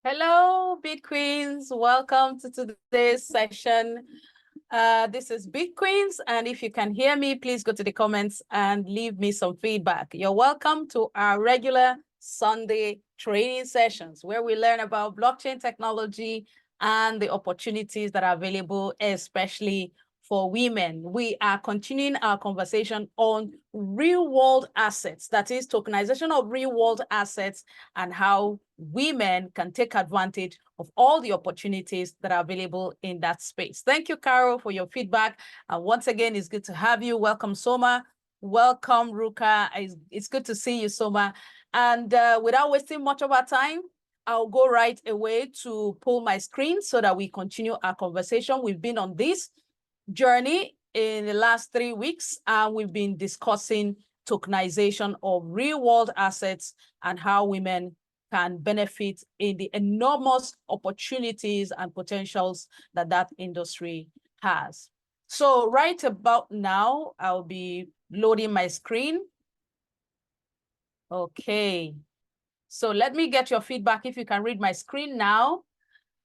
Hello, Bit Queens. Welcome to today's session. This is Bit Queens, and if you can hear me, please go to the comments and leave me some feedback. You're welcome to our regular Sunday training sessions where we learn about blockchain technology and the opportunities that are available, especially for women. We are continuing our conversation on real-world assets, that is tokenization of real-world assets and how women can take advantage of all the opportunities that are available in that space. Thank you, Carol, for your feedback. And once again, it's good to have you. Welcome, Soma. Welcome, Ruka. It's good to see you, Soma. And without wasting much of our time, I'll go right away to pull my screen so that we continue our conversation. We've been on this journey in the last 3 weeks, and we've been discussing tokenization of real-world assets and how women can benefit in the enormous opportunities and potentials that that industry has. So right about now, I'll be loading my screen. Okay. So let me get your feedback if you can read my screen now.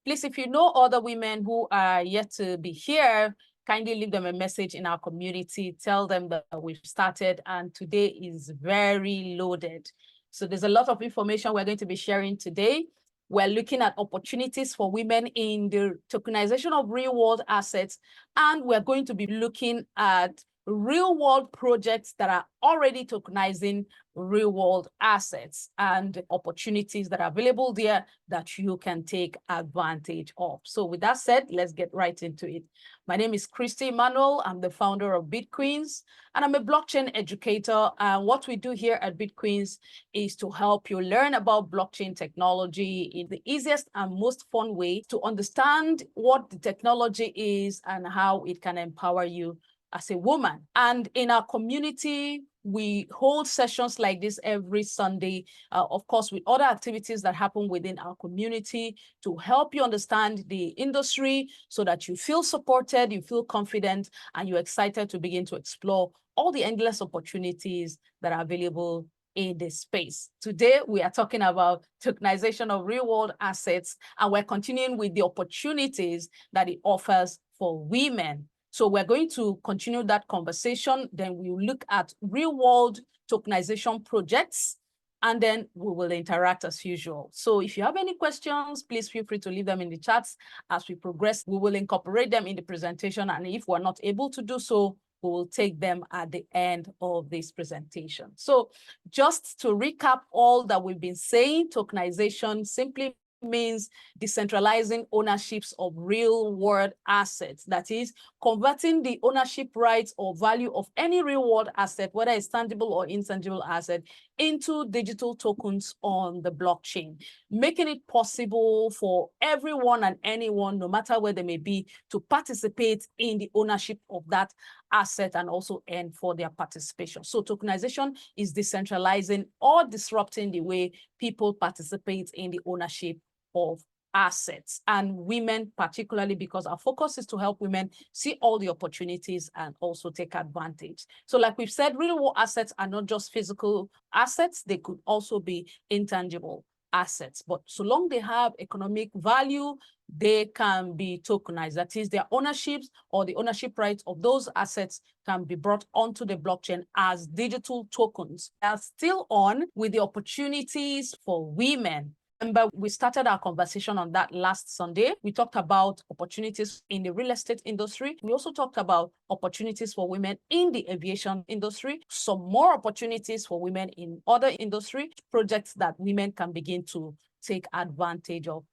Please, if you know other women who are yet to be here, kindly leave them a message in our community. Tell them that we've started and today is very loaded. So there's a lot of information we're going to be sharing today. We're looking at opportunities for women in the tokenization of real-world assets, and we're going to be looking at real-world projects that are already tokenizing real-world assets and opportunities that are available there that you can take advantage of. So with that said, let's get right into it. My name is Christy Emmanuel. I'm the founder of BitQueens, and I'm a blockchain educator. And what we do here at BitQueens is to help you learn about blockchain technology in the easiest and most fun way to understand what the technology is and how it can empower you as a woman. And in our community, we hold sessions like this every Sunday, of course, with other activities that happen within our community to help you understand the industry so that you feel supported, you feel confident, and you're excited to begin to explore all the endless opportunities that are available in this space. Today, we are talking about tokenization of real-world assets, and we're continuing with the opportunities that it offers for women. So we're going to continue that conversation. Then we will look at real-world tokenization projects, and then we will interact as usual. So if you have any questions, please feel free to leave them in the chats. As we progress, we will incorporate them in the presentation. And if we're not able to do so, we will take them at the end of this presentation. So just to recap all that we've been saying, tokenization simply means decentralizing ownerships of real-world assets. That is, converting the ownership rights or value of any real-world asset, whether it's tangible or intangible asset, into digital tokens on the blockchain, making it possible for everyone and anyone, no matter where they may be, to participate in the ownership of that asset and also earn for their participation. So tokenization is decentralizing or disrupting the way people participate in the ownership of assets, and women particularly, because our focus is to help women see all the opportunities and also take advantage. So like we've said, real-world assets are not just physical assets, they could also be intangible assets. But so long they have economic value, they can be tokenized. That is, their ownerships or the ownership rights of those assets can be brought onto the blockchain as digital tokens. They are still on with the opportunities for women. Remember, we started our conversation on that last Sunday. We talked about opportunities in the real estate industry. We also talked about opportunities for women in the aviation industry, some more opportunities for women in other industry projects that women can begin to take advantage of.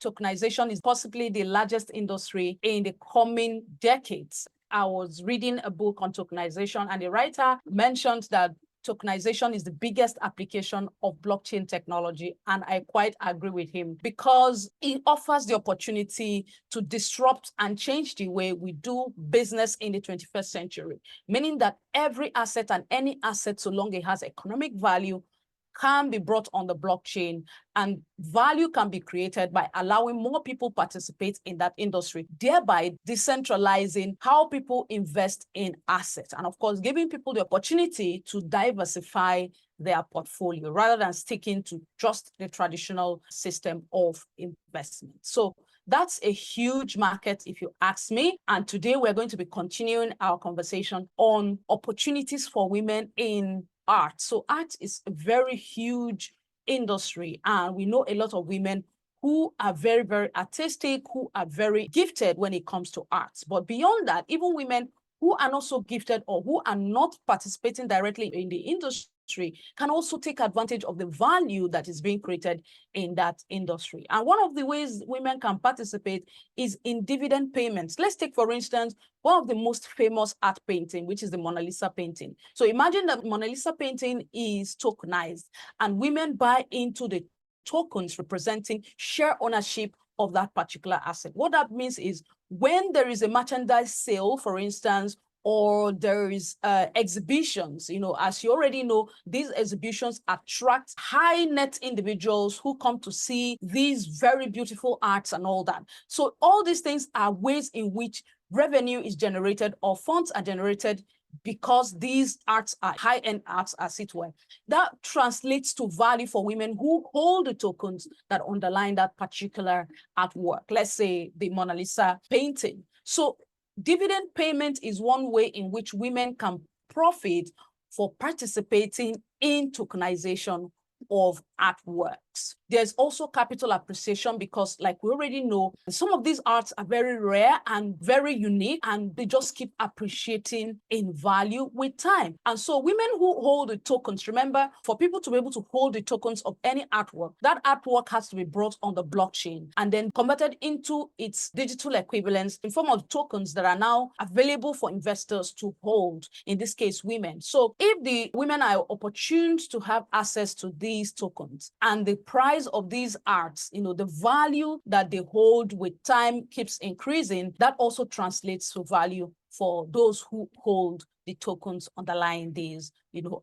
Tokenization is possibly the largest industry in the coming decades. I was reading a book on tokenization, and the writer mentioned that tokenization is the biggest application of blockchain technology, and I quite agree with him because it offers the opportunity to disrupt and change the way we do business in the 21st century, meaning that every asset and any asset, so long it has economic value, can be brought on the blockchain, and value can be created by allowing more people participate in that industry, thereby decentralizing how people invest in assets. And of course, giving people the opportunity to diversify their portfolio rather than sticking to just the traditional system of investment. So that's a huge market, if you ask me. And today we're going to be continuing our conversation on opportunities for women in art. So art is a very huge industry, and we know a lot of women who are very, very artistic, who are very gifted when it comes to arts. But beyond that, even women who are not so gifted or who are not participating directly in the industry can also take advantage of the value that is being created in that industry. And one of the ways women can participate is in dividend payments. Let's take, for instance, one of the most famous art painting, which is the Mona Lisa painting. So imagine that Mona Lisa painting is tokenized and women buy into the tokens representing share ownership of that particular asset. What that means is when there is a merchandise sale, for instance, or there is exhibitions, as you already know, these exhibitions attract high net individuals who come to see these very beautiful arts and all that. So all these things are ways in which revenue is generated or funds are generated because these arts are high-end arts, as it were. That translates to value for women who hold the tokens that underline that particular artwork. Let's say the Mona Lisa painting. So dividend payment is one way in which women can profit for participating in tokenization of artworks. There's also capital appreciation because, like we already know, some of these arts are very rare and very unique, and they just keep appreciating in value with time. And so women who hold the tokens, remember, for people to be able to hold the tokens of any artwork, that artwork has to be brought on the blockchain and then converted into its digital equivalents in form of tokens that are now available for investors to hold, in this case, women. So if the women are opportune to have access to these tokens and the price of these arts, the value that they hold with time keeps increasing, that also translates to value for those who hold the tokens underlying these,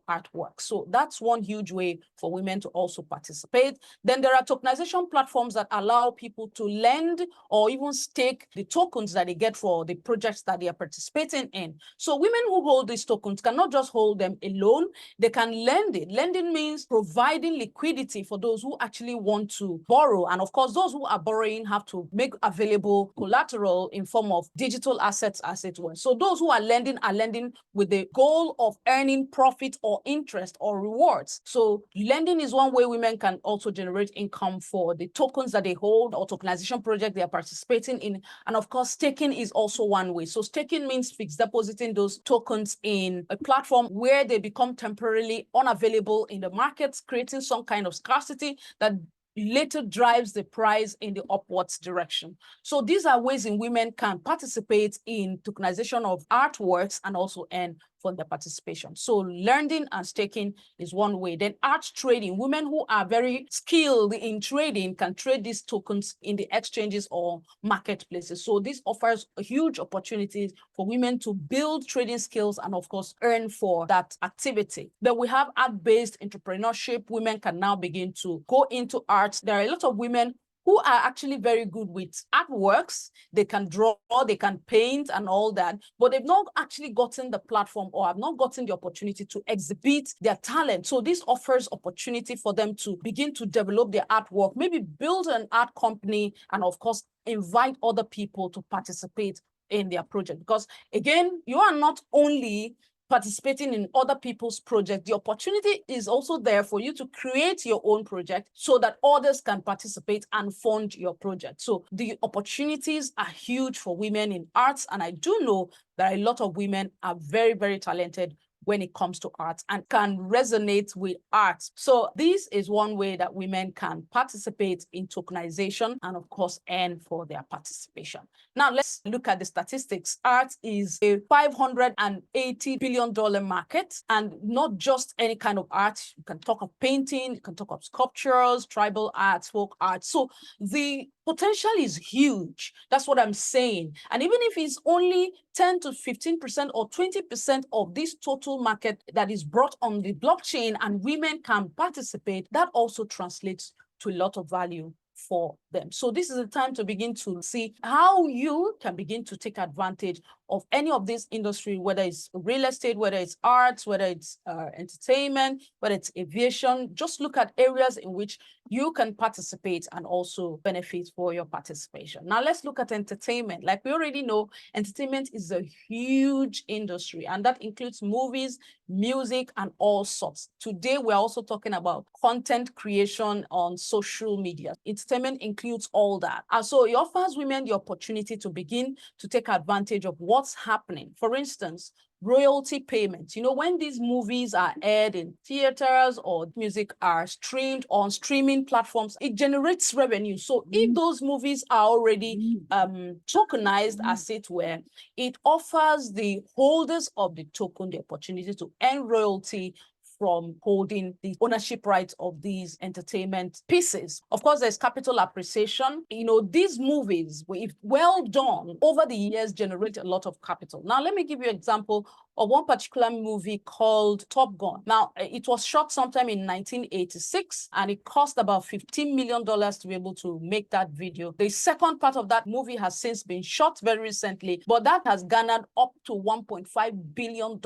artworks. So that's one huge way for women to also participate. Then there are tokenization platforms that allow people to lend or even stake the tokens that they get for the projects that they are participating in. So women who hold these tokens cannot just hold them alone, they can lend it. Lending means providing liquidity for those who actually want to borrow. And of course, those who are borrowing have to make available collateral in form of digital assets, as it were. So those who are lending with the goal of earning profit or interest or rewards. So lending is one way women can also generate income for the tokens that they hold or tokenization project they are participating in. And of course, staking is also one way. So staking means fixed depositing those tokens in a platform where they become temporarily unavailable in the markets, creating some kind of scarcity that later drives the price in the upwards direction. So these are ways in women can participate in tokenization of artworks and also earn from the participation. So lending and staking is one way. Then art trading, women who are very skilled in trading can trade these tokens in the exchanges or marketplaces. So this offers a huge opportunity for women to build trading skills and of course earn for that activity. Then we have art-based entrepreneurship. Women can now begin to go into art. There are a lot of women who are actually very good with artworks. They can draw, they can paint and all that, but they've not actually gotten the platform or have not gotten the opportunity to exhibit their talent. So this offers opportunity for them to begin to develop their artwork, maybe build an art company, and of course, invite other people to participate in their project. Because again, you are not only participating in other people's projects, the opportunity is also there for you to create your own project so that others can participate and fund your project. So the opportunities are huge for women in arts, and I do know that a lot of women are very, very talented when it comes to art and can resonate with art. So this is one way that women can participate in tokenization and of course earn for their participation. Now let's look at the statistics. Art is a $580 billion market, and not just any kind of art. You can talk of painting, you can talk of sculptures, tribal arts, folk art. So the potential is huge. That's what I'm saying. And even if it's only 10 to 15% or 20% of this total market that is brought on the blockchain and women can participate, that also translates to a lot of value for them. So this is the time to begin to see how you can begin to take advantage of any of this industry, whether it's real estate, whether it's arts, whether it's entertainment, whether it's aviation. Just look at areas in which you can participate and also benefit for your participation. Now let's look at entertainment. Like we already know, entertainment is a huge industry, and that includes movies, music, and all sorts. Today, we're also talking about content creation on social media. Entertainment includes all that. And so it offers women the opportunity to begin to take advantage of what's happening. For instance, royalty payments. When these movies are aired in theaters or music are streamed on streaming platforms, it generates revenue. So if those movies are already tokenized, as it were, it offers the holders of the token the opportunity to earn royalty from holding the ownership rights of these entertainment pieces. Of course, there's capital appreciation. These movies, if well done, over the years generate a lot of capital. Now, let me give you an example of one particular movie called Top Gun. Now, it was shot sometime in 1986, and it cost about $15 million to be able to make that video. The second part of that movie has since been shot very recently, but that has garnered up to $1.5 billion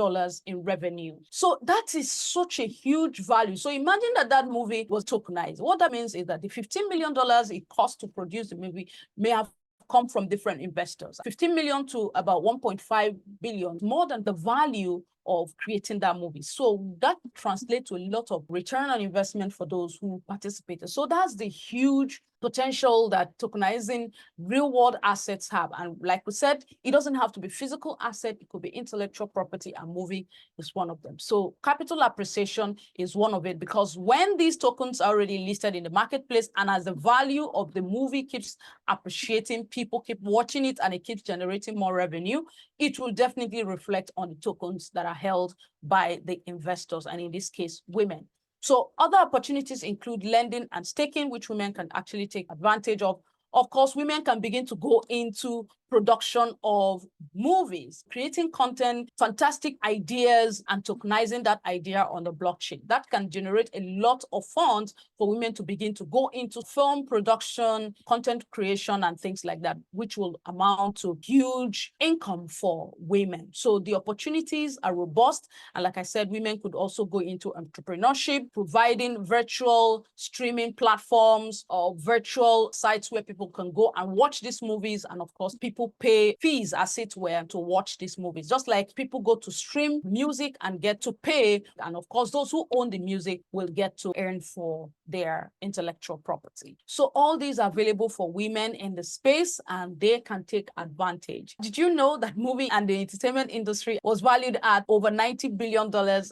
in revenue. So that is such a huge value. So imagine that movie was tokenized. What that means is that the $15 million it cost to produce the movie may have come from different investors. 15 million to about 1.5 billion, more than the value of creating that movie. So that translates to a lot of return on investment for those who participated. So that's the huge potential that tokenizing real-world assets have. And like we said, it doesn't have to be physical asset. It could be intellectual property, and movie is one of them. So capital appreciation is one of it, because when these tokens are already listed in the marketplace, and as the value of the movie keeps appreciating, people keep watching it, and it keeps generating more revenue, it will definitely reflect on the tokens that are held by the investors, and in this case, women. So other opportunities include lending and staking, which women can actually take advantage of. Of course, women can begin to go into production of movies, creating content, fantastic ideas, and tokenizing that idea on the blockchain. That can generate a lot of funds for women to begin to go into film production, content creation, and things like that, which will amount to huge income for women. So the opportunities are robust. And like I said, women could also go into entrepreneurship, providing virtual streaming platforms or virtual sites where people can go and watch these movies. And of course, people pay fees, as it were, to watch these movies, just like people go to stream music and get to pay. And of course, those who own the music will get to earn for their intellectual property. So all these are available for women in the space, and they can take advantage. Did you know that movie and the entertainment industry was valued at over $90 billion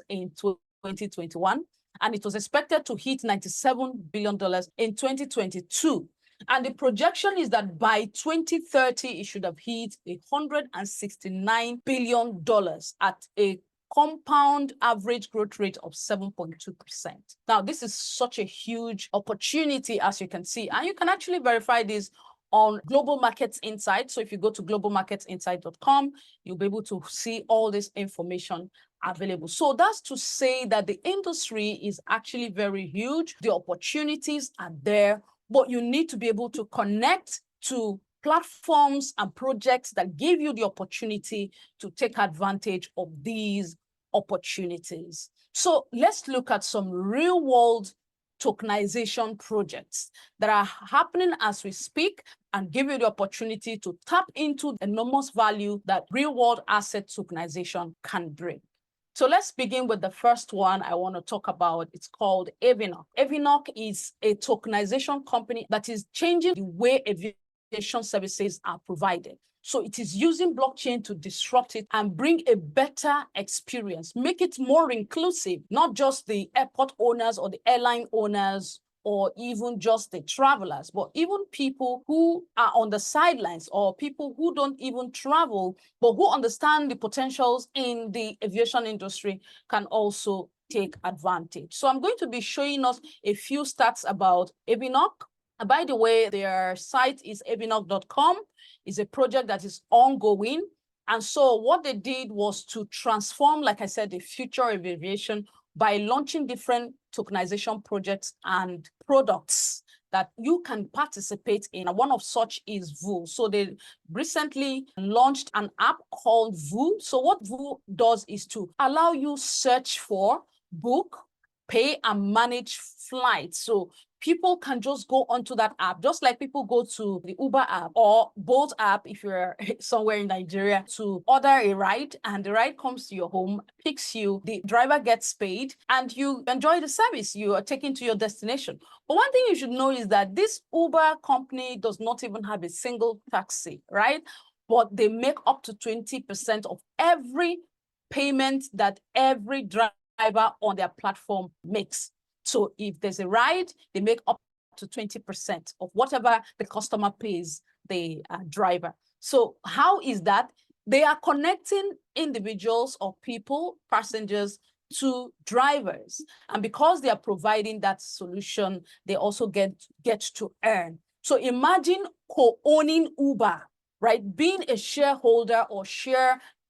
in 2021? And it was expected to hit $97 billion in 2022. And the projection is that by 2030, it should have hit $169 billion at a compound average growth rate of 7.2%. Now, this is such a huge opportunity, as you can see, and you can actually verify this on Global Markets Insight. So if you go to globalmarketsinsight.com, you'll be able to see all this information available. So that's to say that the industry is actually very huge. The opportunities are there, but you need to be able to connect to platforms and projects that give you the opportunity to take advantage of these opportunities. So let's look at some real-world tokenization projects that are happening as we speak and give you the opportunity to tap into the enormous value that real-world asset tokenization can bring. So let's begin with the first one I want to talk about. It's called Aviation. Aviation is a tokenization company that is changing the way aviation services are provided. So it is using blockchain to disrupt it and bring a better experience, make it more inclusive, not just the airport owners or the airline owners, or even just the travelers, but even people who are on the sidelines or people who don't even travel, but who understand the potentials in the aviation industry can also take advantage. So I'm going to be showing us a few stats about Aviation. And by the way, their site is aviation.com. It's a project that is ongoing. And so what they did was to transform, like I said, the future of aviation by launching different tokenization projects and products that you can participate in. One of such is VOO. So they recently launched an app called VOO. So what VOO does is to allow you search for, book, pay, and manage flights. So people can just go onto that app, just like people go to the Uber app or Bolt app if you're somewhere in Nigeria, to order a ride, and the ride comes to your home, picks you, the driver gets paid, and you enjoy the service. You are taken to your destination. But one thing you should know is that this Uber company does not even have a single taxi, right? But they make up to 20% of every payment that every driver on their platform makes. So if there's a ride, they make up to 20% of whatever the customer pays the driver. So how is that? They are connecting individuals or people, passengers, to drivers. And because they are providing that solution, they also get to earn. So imagine co-owning Uber, right? Being a shareholder or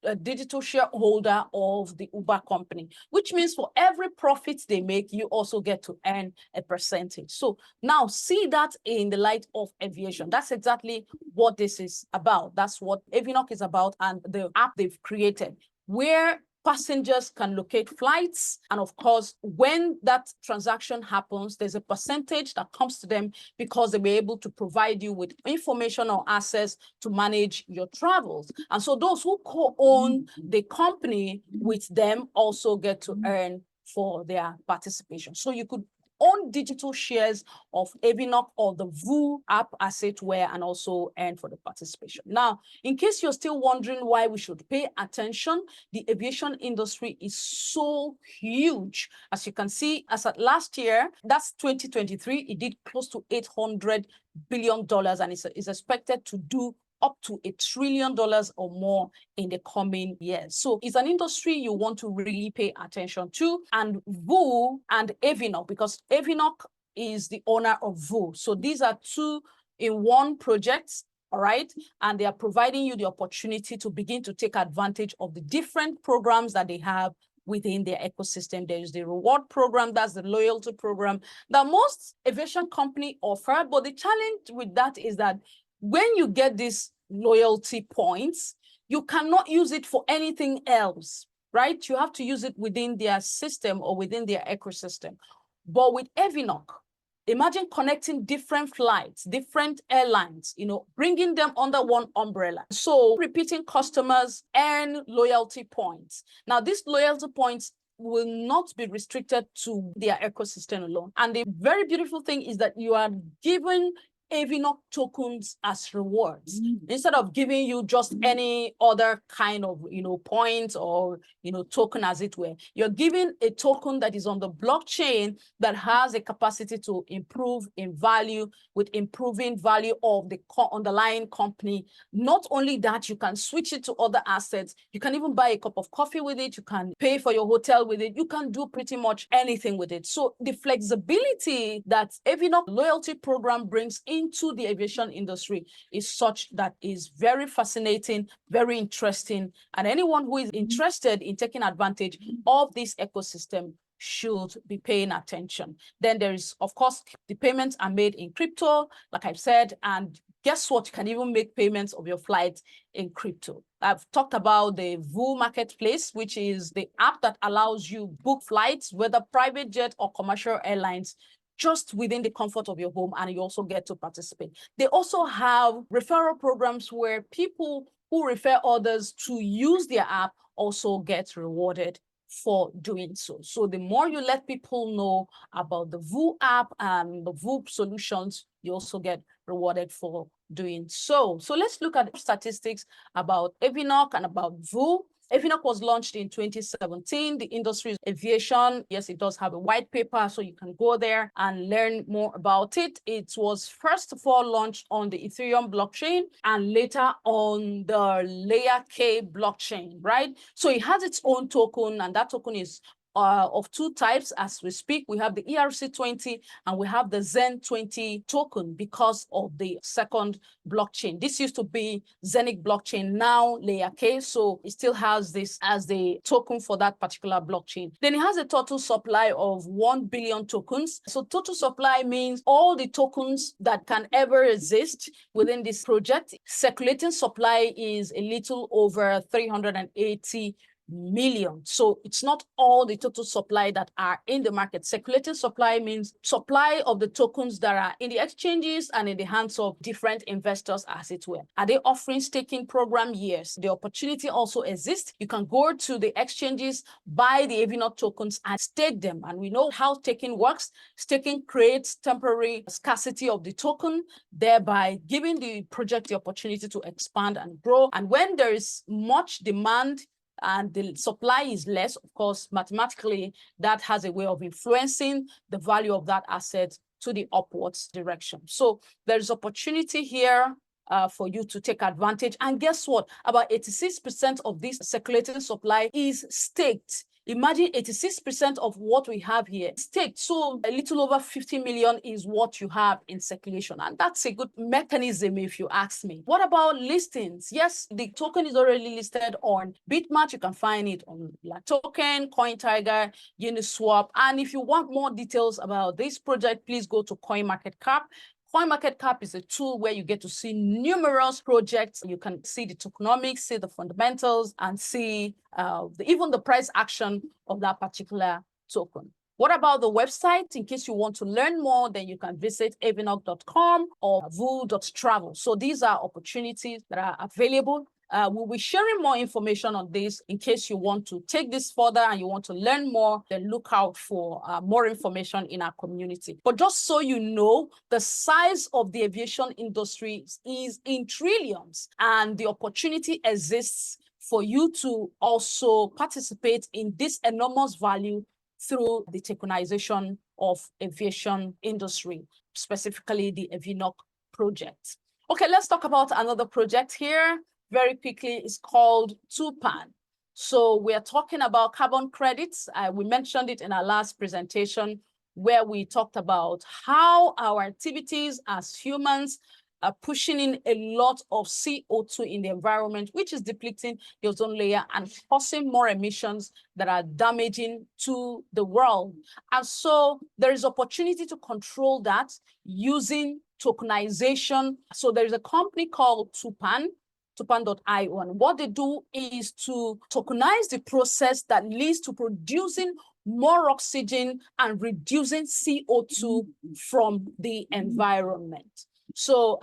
a digital shareholder of the Uber company, which means for every profit they make, you also get to earn a percentage. So now see that in the light of aviation. That's exactly what this is about. That's what Avinoc is about, and the app they've created, where passengers can locate flights. And of course, when that transaction happens, there's a percentage that comes to them because they'll be able to provide you with information or access to manage your travels. And so those who co-own the company with them also get to earn for their participation. So you could own digital shares of Avinoc or the VOO app, as it were, and also earn for the participation. Now, in case you're still wondering why we should pay attention, the aviation industry is so huge. As you can see, as at last year, that's 2023, it did close to $800 billion, and it's expected to do up to $1 trillion or more in the coming years. So it's an industry you want to really pay attention to. And VOO and Avinoc, because Avinoc is the owner of VOO. So these are two-in-one projects, all right? And they are providing you the opportunity to begin to take advantage of the different programs that they have within their ecosystem. There is the reward program, that's the loyalty program that most aviation companies offer. But the challenge with that is that when you get these loyalty points, you cannot use it for anything else, right? You have to use it within their system or within their ecosystem. But with Avinoc, imagine connecting different flights, different airlines, bringing them under one umbrella. So repeating customers earn loyalty points. Now, these loyalty points will not be restricted to their ecosystem alone. And the very beautiful thing is that you are given Avinoc tokens as rewards instead of giving you just any other kind of points or token, as it were. You're given a token that is on the blockchain that has a capacity to improve in value with improving value of the underlying company. Not only that, you can switch it to other assets. You can even buy a cup of coffee with it. You can pay for your hotel with it. You can do pretty much anything with it. So the flexibility that Avinoc loyalty program brings into the aviation industry is such that is very fascinating, very interesting. And anyone who is interested in taking advantage of this ecosystem should be paying attention. Then there is, of course, the payments are made in crypto, like I've said, and guess what? You can even make payments of your flight in crypto. I've talked about the VOO Marketplace, which is the app that allows you book flights, whether private jet or commercial airlines, just within the comfort of your home, and you also get to participate. They also have referral programs where people who refer others to use their app also get rewarded for doing so. So the more you let people know about the VOO app and the VOO solutions, you also get rewarded for doing so. So let's look at statistics about Avinoc and about VOO. Avinoc was launched in 2017. The industry is aviation. Yes, it does have a white paper, so you can go there and learn more about it. It was first of all launched on the Ethereum blockchain and later on the Layer K blockchain, right? So it has its own token, and that token is of two types as we speak. We have the ERC20 and we have the Zen20 token because of the second blockchain. This used to be Zenic blockchain, now Layer K, so it still has this as the token for that particular blockchain. Then it has a total supply of 1 billion tokens. So total supply means all the tokens that can ever exist within this project. Circulating supply is a little over 380 million. So it's not all the total supply that are in the market. Circulating supply means supply of the tokens that are in the exchanges and in the hands of different investors, as it were. Are they offering staking program? Yes. The opportunity also exists. You can go to the exchanges, buy the Aviation tokens and stake them. And we know how staking works. Staking creates temporary scarcity of the token, thereby giving the project the opportunity to expand and grow. And when there is much demand and the supply is less, of course, mathematically, that has a way of influencing the value of that asset to the upwards direction. So there's opportunity here for you to take advantage. And guess what? About 86% of this circulating supply is staked. Imagine 86% of what we have here staked. So a little over 50 million is what you have in circulation. And that's a good mechanism if you ask me. What about listings? Yes, the token is already listed on Bitmart. You can find it on Token, CoinTiger, Uniswap. And if you want more details about this project, please go to CoinMarketCap. CoinMarketCap is a tool where you get to see numerous projects. You can see the tokenomics, see the fundamentals, and see even the price action of that particular token. What about the website? In case you want to learn more, then you can visit avinoc.com or vu.travel. So these are opportunities that are available. We'll be sharing more information on this in case you want to take this further and you want to learn more, then look out for more information in our community. But just so you know, the size of the aviation industry is in trillions, and the opportunity exists for you to also participate in this enormous value through the tokenization of aviation industry, specifically the Aviation project. Okay, let's talk about another project here. Very quickly, it's called Tupan. So we are talking about carbon credits. We mentioned it in our last presentation where we talked about how our activities as humans are pushing in a lot of CO2 in the environment, which is depleting the ozone layer and causing more emissions that are damaging to the world. And so there is opportunity to control that using tokenization. So there is a company called Tupan, Tupan.io, and what they do is to tokenize the process that leads to producing more oxygen and reducing CO2 from the environment. So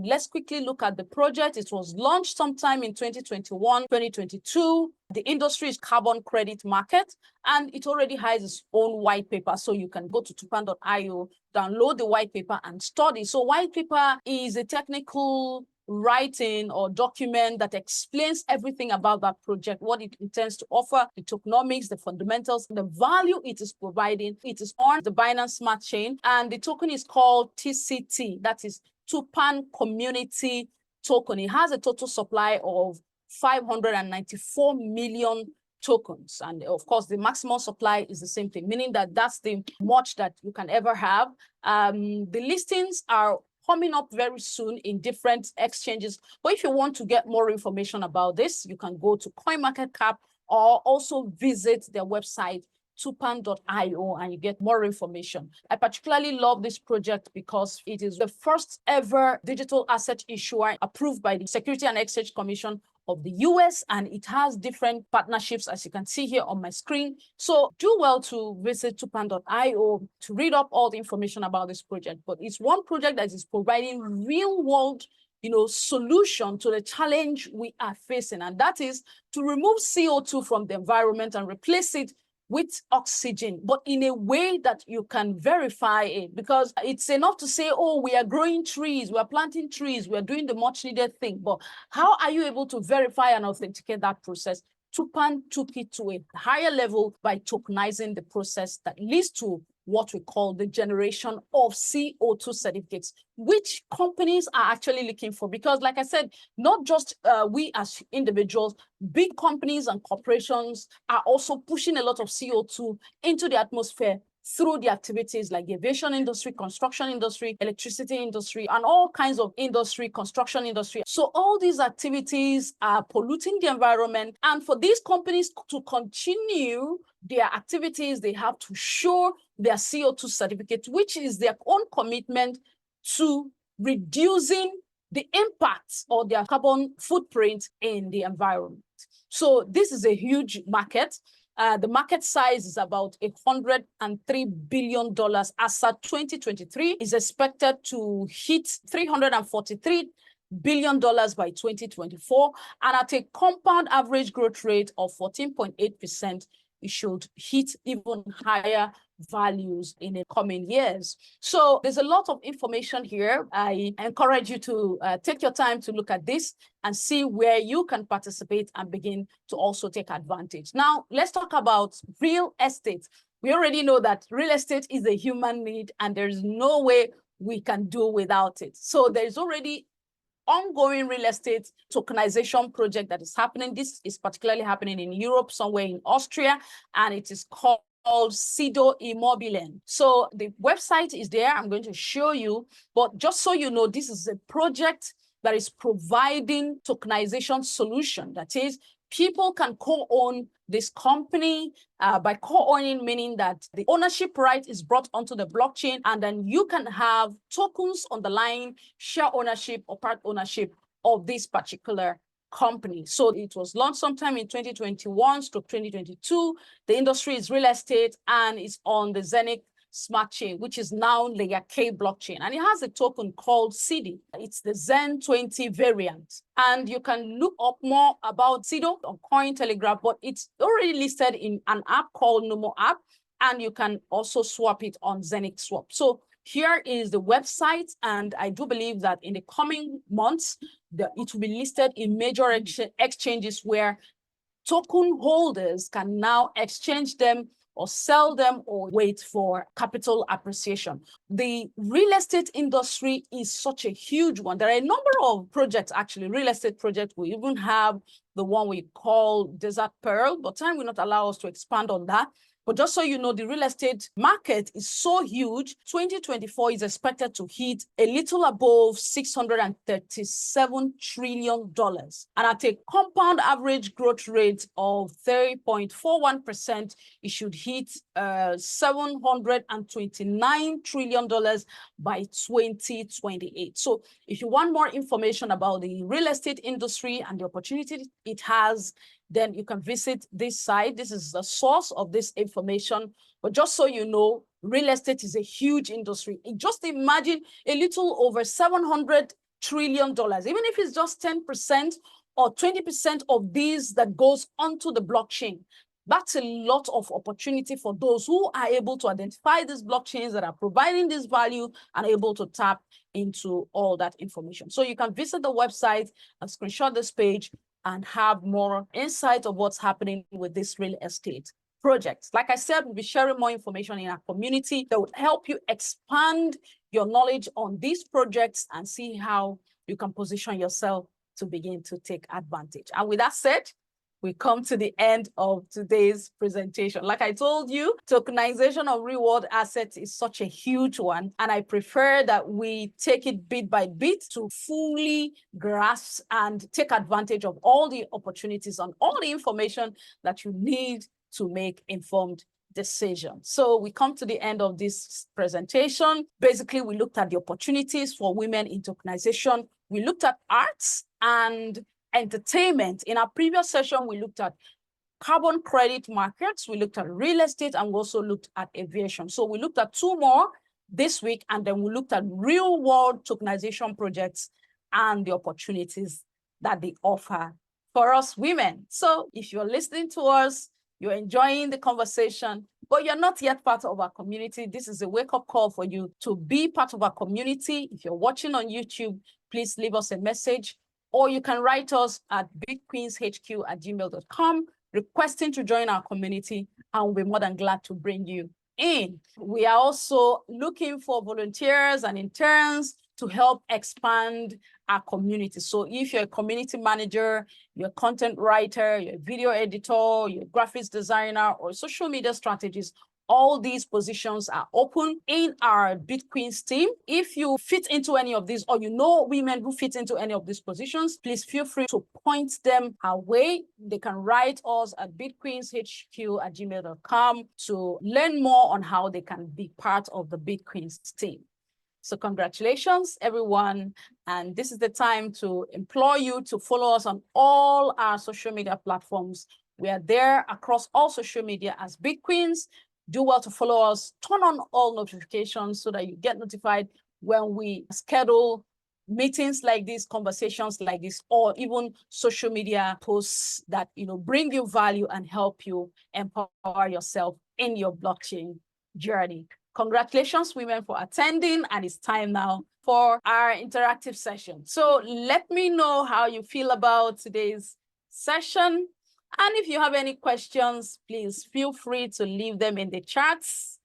let's quickly look at the project. It was launched sometime in 2021, 2022. The industry is carbon credit market, and it already has its own white paper. So you can go to tupan.io, download the white paper and study. So white paper is a technical writing or document that explains everything about that project, what it intends to offer, the tokenomics, the fundamentals, the value it is providing. It is on the Binance Smart Chain, and the token is called TCT, that is Tupan Community Token. It has a total supply of 594 million tokens. And of course, the maximum supply is the same thing, meaning that that's the much that you can ever have. The listings are coming up very soon in different exchanges. But if you want to get more information about this, you can go to CoinMarketCap or also visit their website, tupan.io, and you get more information. I particularly love this project because it is the first ever digital asset issuer approved by the Security and Exchange Commission of the US, and it has different partnerships, as you can see here on my screen. So do well to visit tupan.io to read up all the information about this project. But it's one project that is providing real world solution to the challenge we are facing, and that is to remove CO2 from the environment and replace it with oxygen, but in a way that you can verify it, because it's enough to say, oh, we are growing trees, we are planting trees, we are doing the much needed thing, but how are you able to verify and authenticate that process? Tupan took it to a higher level by tokenizing the process that leads to what we call the generation of CO2 certificates, which companies are actually looking for. Because like I said, not just we as individuals, big companies and corporations are also pushing a lot of CO2 into the atmosphere through the activities like the aviation industry, construction industry, electricity industry, and all kinds of industry, construction industry. So all these activities are polluting the environment. And for these companies to continue their activities, they have to show their CO2 certificate, which is their own commitment to reducing the impacts or their carbon footprint in the environment. So this is a huge market. The market size is about $103 billion as at 2023, is expected to hit $343 billion by 2024. And at a compound average growth rate of 14.8%, it should hit even higher values in the coming years. So there's a lot of information here. I encourage you to take your time to look at this and see where you can participate and begin to also take advantage. Now, let's talk about real estate. We already know that real estate is a human need and there's no way we can do without it. So there's already ongoing real estate tokenization project that is happening. This is particularly happening in Europe, somewhere in Austria, and it is called Sido Immobilien. So the website is there. I'm going to show you, but just so you know, this is a project that is providing tokenization solution. That is, people can co-own this company. By co-owning, meaning that the ownership right is brought onto the blockchain, and then you can have tokens underlying share ownership or part ownership of this particular company. So it was launched sometime in 2021/2022. The industry is real estate and it's on the Zenith smart chain, which is now layer K blockchain. And it has a token called CD. It's the Zen 20 variant. And you can look up more about Sido on Cointelegraph, but it's already listed in an app called Numo app. And you can also swap it on Zenith Swap. So here is the website. And I do believe that in the coming months, it will be listed in major exchanges where token holders can now exchange them or sell them or wait for capital appreciation. The real estate industry is such a huge one. There are a number of projects, actually, real estate projects. We even have the one we call Desert Pearl, but time will not allow us to expand on that. But just so you know, the real estate market is so huge. 2024 is expected to hit a little above $637 trillion. And at a compound average growth rate of 30.41%, it should hit $729 trillion by 2028. So if you want more information about the real estate industry and the opportunity it has, then you can visit this site. This is the source of this information. But just so you know, real estate is a huge industry. Just imagine a little over $700 trillion, even if it's just 10% or 20% of these that goes onto the blockchain. That's a lot of opportunity for those who are able to identify these blockchains that are providing this value and able to tap into all that information. So you can visit the website and screenshot this page and have more insight of what's happening with this real estate projects. Like I said, we'll be sharing more information in our community that would help you expand your knowledge on these projects and see how you can position yourself to begin to take advantage. And with that said, we come to the end of today's presentation. Like I told you, tokenization of real-world assets is such a huge one, and I prefer that we take it bit by bit to fully grasp and take advantage of all the opportunities and all the information that you need to make informed decisions. So we come to the end of this presentation. Basically, we looked at the opportunities for women in tokenization. We looked at arts and entertainment. In our previous session, we looked at carbon credit markets, we looked at real estate, and we also looked at aviation. So we looked at two more this week, and then we looked at real-world tokenization projects and the opportunities that they offer for us women. So if you're listening to us, you're enjoying the conversation, but you're not yet part of our community, this is a wake-up call for you to be part of our community. If you're watching on YouTube, please leave us a message, or you can write us at bitqueenshq@gmail.com requesting to join our community, and we'll be more than glad to bring you in. We are also looking for volunteers and interns to help expand our community. So if you're a community manager, you're a content writer, you're a video editor, you're a graphics designer, or social media strategist, all these positions are open in our BitQueens team. If you fit into any of these, or you know women who fit into any of these positions, please feel free to point them our way. They can write us at bitqueenshq@gmail.com to learn more on how they can be part of the BitQueens team. So congratulations, everyone. And this is the time to implore you to follow us on all our social media platforms. We are there across all social media as BitQueens. Do well to follow us, turn on all notifications so that you get notified when we schedule meetings like this, conversations like this, or even social media posts that bring you value and help you empower yourself in your blockchain journey. Congratulations, women, for attending, and it's time now for our interactive session. So let me know how you feel about today's session. And if you have any questions, please feel free to leave them in the chats.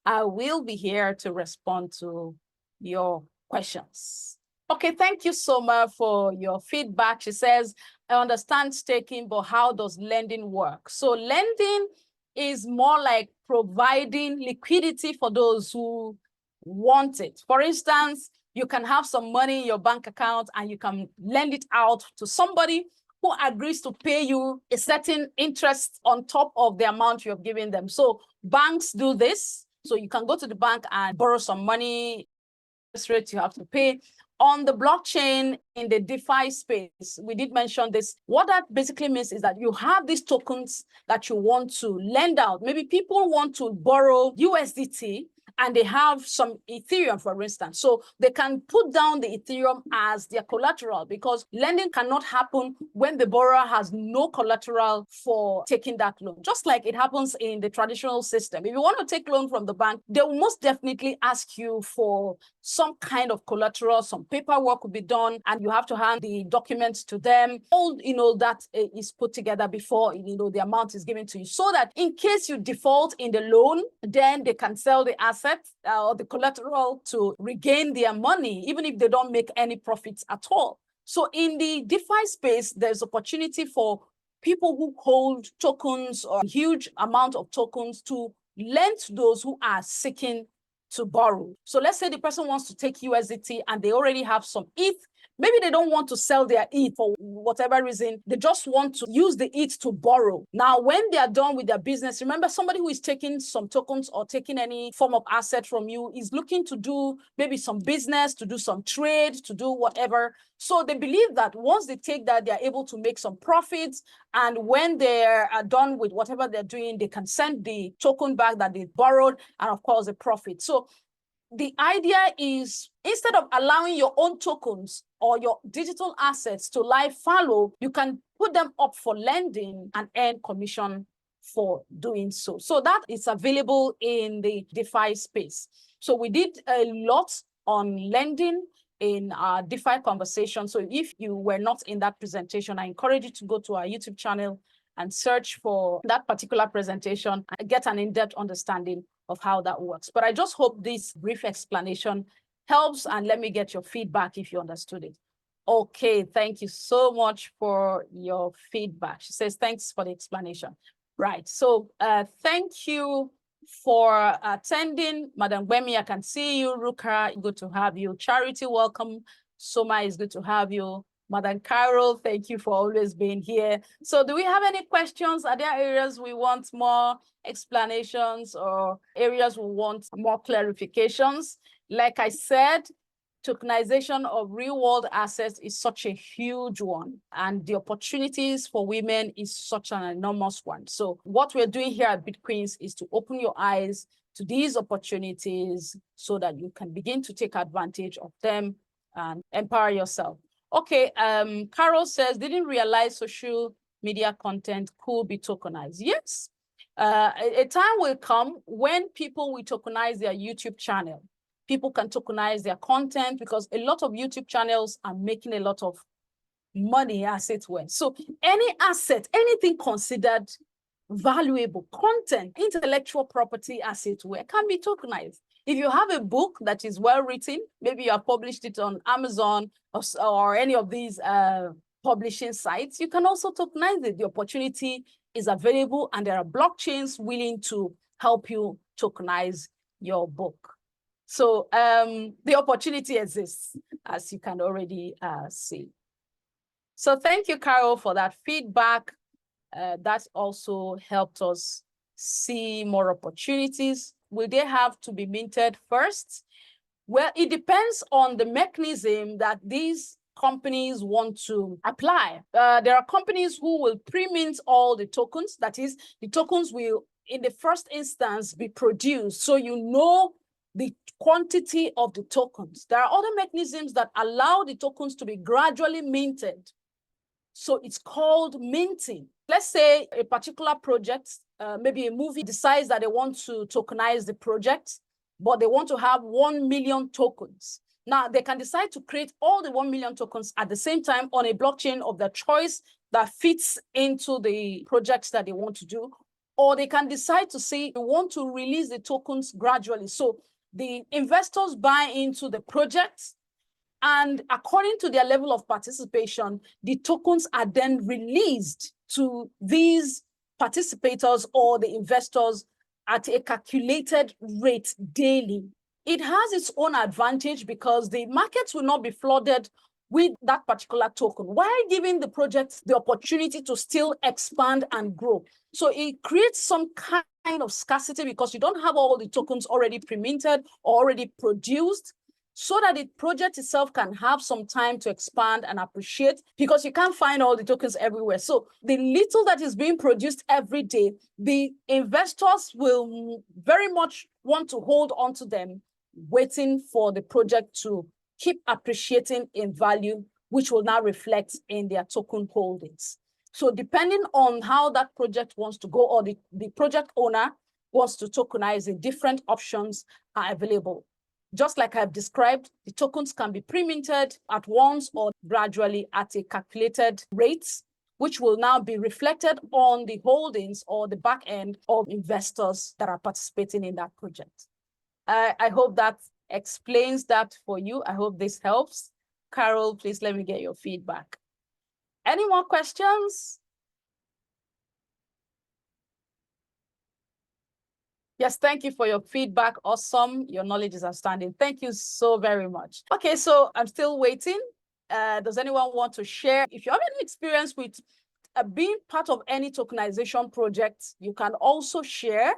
I will be here to respond to your questions. Okay, thank you so much for your feedback. She says, I understand staking, but how does lending work? So lending is more like providing liquidity for those who want it. For instance, you can have some money in your bank account and you can lend it out to somebody who agrees to pay you a certain interest on top of the amount you have given them. So banks do this. So you can go to the bank and borrow some money, interest rate you have to pay. On the blockchain, in the DeFi space, we did mention this. What that basically means is that you have these tokens that you want to lend out. Maybe people want to borrow USDT and they have some Ethereum, for instance. So they can put down the Ethereum as their collateral, because lending cannot happen when the borrower has no collateral for taking that loan. Just like it happens in the traditional system. If you want to take loan from the bank, they will most definitely ask you for some kind of collateral, some paperwork will be done, and you have to hand the documents to them. All that is put together before the amount is given to you, so that in case you default in the loan, then they can sell the asset or the collateral to regain their money, even if they don't make any profits at all. So in the DeFi space, there's opportunity for people who hold tokens or a huge amount of tokens to lend to those who are seeking to borrow. So let's say the person wants to take USDT and they already have some ETH. Maybe they don't want to sell their ETH for whatever reason. They just want to use the ETH to borrow. Now, when they are done with their business, remember, somebody who is taking some tokens or taking any form of asset from you is looking to do maybe some business, to do some trade, to do whatever. So they believe that once they take that, they're able to make some profits. And when they are done with whatever they're doing, they can send the token back that they borrowed, and of course, the profit. So the idea is, instead of allowing your own tokens or your digital assets to lie fallow, you can put them up for lending and earn commission for doing so. So that is available in the DeFi space. So we did a lot on lending in our DeFi conversation. So if you were not in that presentation, I encourage you to go to our YouTube channel and search for that particular presentation and get an in-depth understanding of how that works. But I just hope this brief explanation helps, and let me get your feedback if you understood it. Okay, thank you so much for your feedback. She says, thanks for the explanation. Right, so thank you for attending. Madam Gbemi, I can see you. Ruka, good to have you. Charity, welcome. Soma, is good to have you. Madam Carol, thank you for always being here. So do we have any questions? Are there areas we want more explanations or areas we want more clarifications? Like I said, tokenization of real-world assets is such a huge one, and the opportunities for women is such an enormous one. So what we're doing here at BitQueens is to open your eyes to these opportunities so that you can begin to take advantage of them and empower yourself. Okay, Carol says, didn't realize social media content could be tokenized. Yes, a time will come when people will tokenize their YouTube channel. People can tokenize their content because a lot of YouTube channels are making a lot of money, as it were. So any asset, anything considered valuable content, intellectual property, as it were, can be tokenized. If you have a book that is well written, maybe you have published it on Amazon or any of these publishing sites, you can also tokenize it. The opportunity is available, and there are blockchains willing to help you tokenize your book. So the opportunity exists, as you can already see. So thank you, Carol, for that feedback. That also helped us see more opportunities. Will they have to be minted first? Well, it depends on the mechanism that these companies want to apply. There are companies who will pre-mint all the tokens. That is, the tokens will, in the first instance, be produced, so you know the quantity of the tokens. There are other mechanisms that allow the tokens to be gradually minted. So it's called minting. Let's say a particular project, maybe a movie, decides that they want to tokenize the project, but they want to have 1 million tokens. Now, they can decide to create all the 1 million tokens at the same time on a blockchain of their choice that fits into the projects that they want to do. Or they can decide to say, we want to release the tokens gradually. So the investors buy into the project, and according to their level of participation, the tokens are then released to these participators or the investors at a calculated rate daily. It has its own advantage because the markets will not be flooded with that particular token, while giving the project the opportunity to still expand and grow. So it creates some kind of scarcity because you don't have all the tokens already pre-minted or already produced, so that the project itself can have some time to expand and appreciate, because you can't find all the tokens everywhere. So the little that is being produced every day, the investors will very much want to hold on to them, waiting for the project to keep appreciating in value, which will now reflect in their token holdings. So depending on how that project wants to go, or the project owner wants to tokenize it, different options are available. Just like I've described, the tokens can be pre-minted at once or gradually at a calculated rate, which will now be reflected on the holdings or the back end of investors that are participating in that project. I hope that explains that for you. I hope this helps. Carol, please let me get your feedback. Any more questions? Yes, thank you for your feedback. Awesome. Your knowledge is outstanding. Thank you so very much. Okay, so I'm still waiting. Does anyone want to share? If you have any experience with being part of any tokenization project, you can also share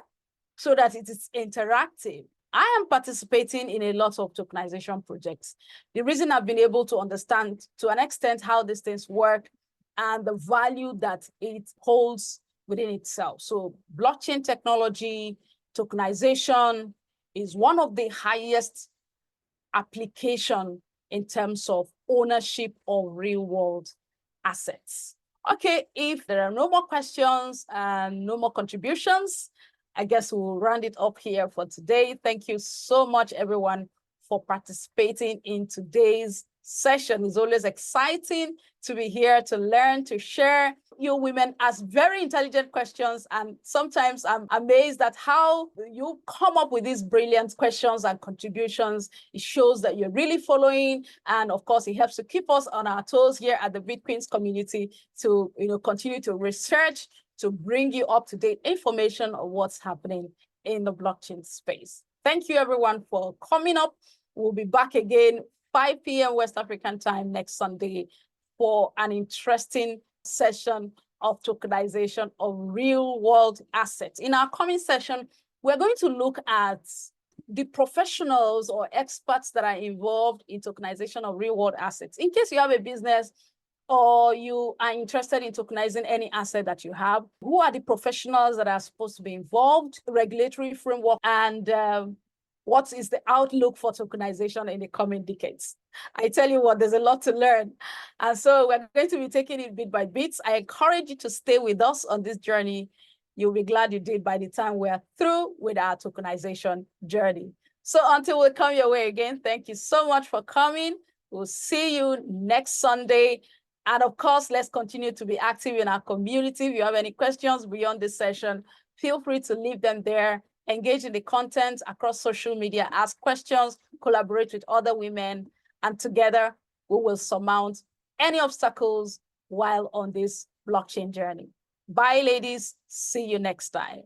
so that it is interactive. I am participating in a lot of tokenization projects. The reason I've been able to understand to an extent how these things work and the value that it holds within itself. So blockchain technology, tokenization is one of the highest application in terms of ownership of real-world assets. Okay, if there are no more questions and no more contributions, I guess we'll round it up here for today. Thank you so much, everyone, for participating in today's session. It's always exciting to be here to learn, to share. You women ask very intelligent questions, and sometimes I'm amazed at how you come up with these brilliant questions and contributions. It shows that you're really following, and of course, it helps to keep us on our toes here at the Bitcoins community to continue to research, to bring you up-to-date information on what's happening in the blockchain space. Thank you, everyone, for coming up. We'll be back again 5 p.m. West African time next Sunday for an interesting session of tokenization of real-world assets. In our coming session, we're going to look at the professionals or experts that are involved in tokenization of real-world assets. In case you have a business or you are interested in tokenizing any asset that you have, who are the professionals that are supposed to be involved, regulatory framework, and what is the outlook for tokenization in the coming decades? I tell you what, there's a lot to learn. And so we're going to be taking it bit by bit. I encourage you to stay with us on this journey. You'll be glad you did by the time we're through with our tokenization journey. So until we come your way again, thank you so much for coming. We'll see you next Sunday. And of course, let's continue to be active in our community. If you have any questions beyond this session, feel free to leave them there. Engage in the content across social media, ask questions, collaborate with other women, and together we will surmount any obstacles while on this blockchain journey. Bye, ladies. See you next time.